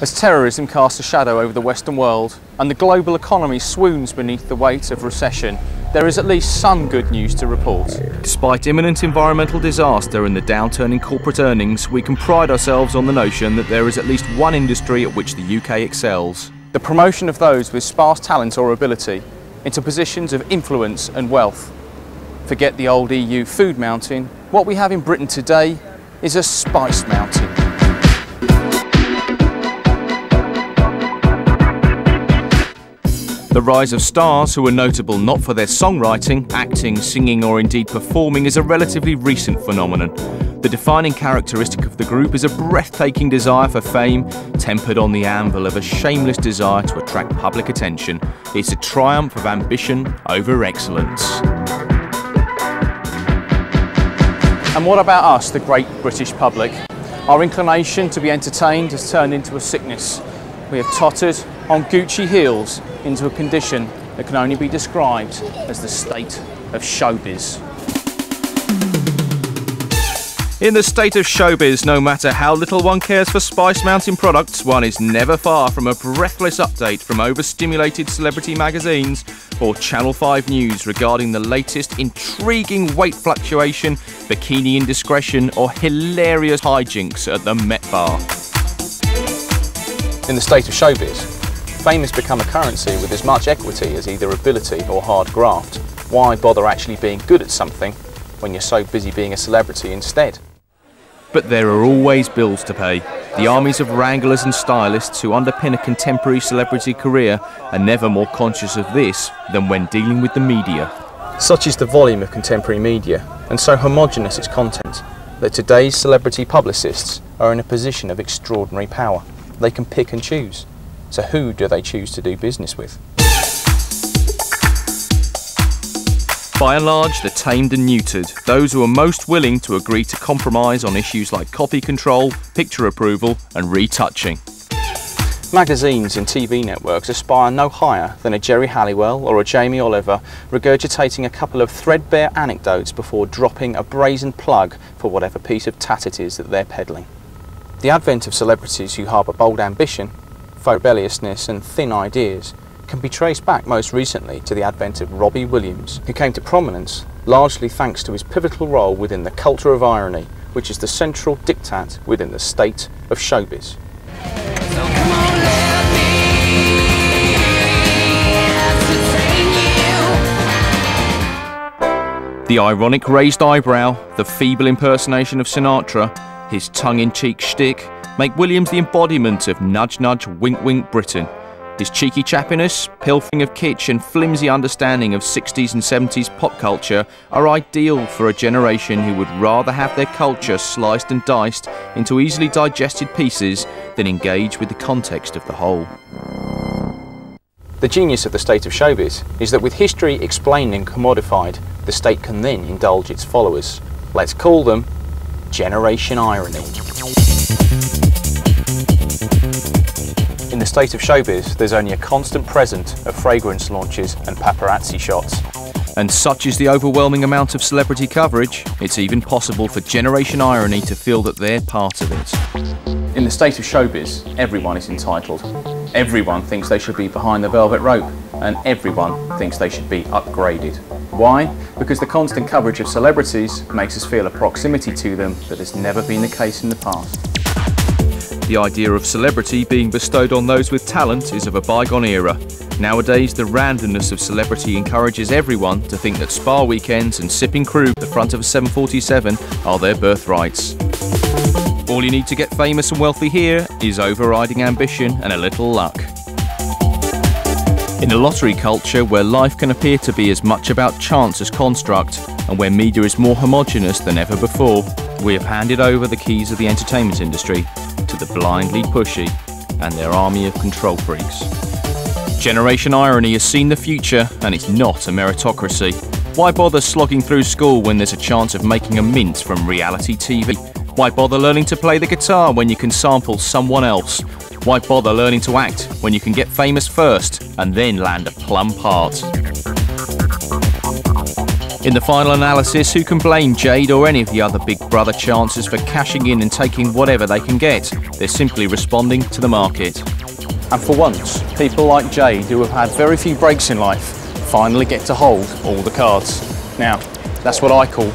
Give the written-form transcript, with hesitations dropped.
As terrorism casts a shadow over the Western world and the global economy swoons beneath the weight of recession, there is at least some good news to report. Despite imminent environmental disaster and the downturn in corporate earnings, we can pride ourselves on the notion that there is at least one industry at which the UK excels: the promotion of those with sparse talent or ability into positions of influence and wealth. Forget the old EU food mountain. What we have in Britain today is a spice mountain. The rise of stars who are notable not for their songwriting, acting, singing or indeed performing is a relatively recent phenomenon. The defining characteristic of the group is a breathtaking desire for fame, tempered on the anvil of a shameless desire to attract public attention. It's a triumph of ambition over excellence. And what about us, the great British public? Our inclination to be entertained has turned into a sickness. We have tottered on Gucci heels into a condition that can only be described as the state of showbiz. In the state of showbiz, no matter how little one cares for Spice Mountain products, one is never far from a breathless update from overstimulated celebrity magazines or Channel 5 News regarding the latest intriguing weight fluctuation, bikini indiscretion or hilarious hijinks at the Met Bar. In the state of showbiz, fame has become a currency with as much equity as either ability or hard graft. Why bother actually being good at something when you're so busy being a celebrity instead? But there are always bills to pay. The armies of wranglers and stylists who underpin a contemporary celebrity career are never more conscious of this than when dealing with the media. Such is the volume of contemporary media, and so homogenous its content, that today's celebrity publicists are in a position of extraordinary power. They can pick and choose. So who do they choose to do business with? By and large, the tamed and neutered, those who are most willing to agree to compromise on issues like copy control, picture approval and retouching. Magazines and TV networks aspire no higher than a Jerry Halliwell or a Jamie Oliver regurgitating a couple of threadbare anecdotes before dropping a brazen plug for whatever piece of tat it is that they're peddling. The advent of celebrities who harbour bold ambition, rebelliousness and thin ideas can be traced back most recently to the advent of Robbie Williams, who came to prominence largely thanks to his pivotal role within the culture of irony, which is the central diktat within the state of showbiz. The ironic raised eyebrow, the feeble impersonation of Sinatra, his tongue-in-cheek shtick make Williams the embodiment of nudge-nudge, wink-wink Britain. His cheeky chappiness, pilfering of kitsch and flimsy understanding of 60s and 70s pop culture are ideal for a generation who would rather have their culture sliced and diced into easily digested pieces than engage with the context of the whole. The genius of the state of showbiz is that with history explained and commodified, the state can then indulge its followers. Let's call them Generation Irony. In the state of showbiz, there's only a constant present of fragrance launches and paparazzi shots. And such is the overwhelming amount of celebrity coverage, it's even possible for Generation Irony to feel that they're part of it. In the state of showbiz, everyone is entitled. Everyone thinks they should be behind the velvet rope, and everyone thinks they should be upgraded. Why? Because the constant coverage of celebrities makes us feel a proximity to them that has never been the case in the past. The idea of celebrity being bestowed on those with talent is of a bygone era. Nowadays, the randomness of celebrity encourages everyone to think that spa weekends and sipping crew at the front of a 747 are their birthrights. All you need to get famous and wealthy here is overriding ambition and a little luck. In a lottery culture where life can appear to be as much about chance as construct, and where media is more homogenous than ever before, we have handed over the keys of the entertainment industry to the blindly pushy and their army of control freaks. Generation Irony has seen the future, and it's not a meritocracy. Why bother slogging through school when there's a chance of making a mint from reality TV? Why bother learning to play the guitar when you can sample someone else? Why bother learning to act when you can get famous first and then land a plum part? In the final analysis, who can blame Jade or any of the other Big Brother chancers for cashing in and taking whatever they can get? They're simply responding to the market. And for once, people like Jade, who have had very few breaks in life, finally get to hold all the cards. Now, that's what I call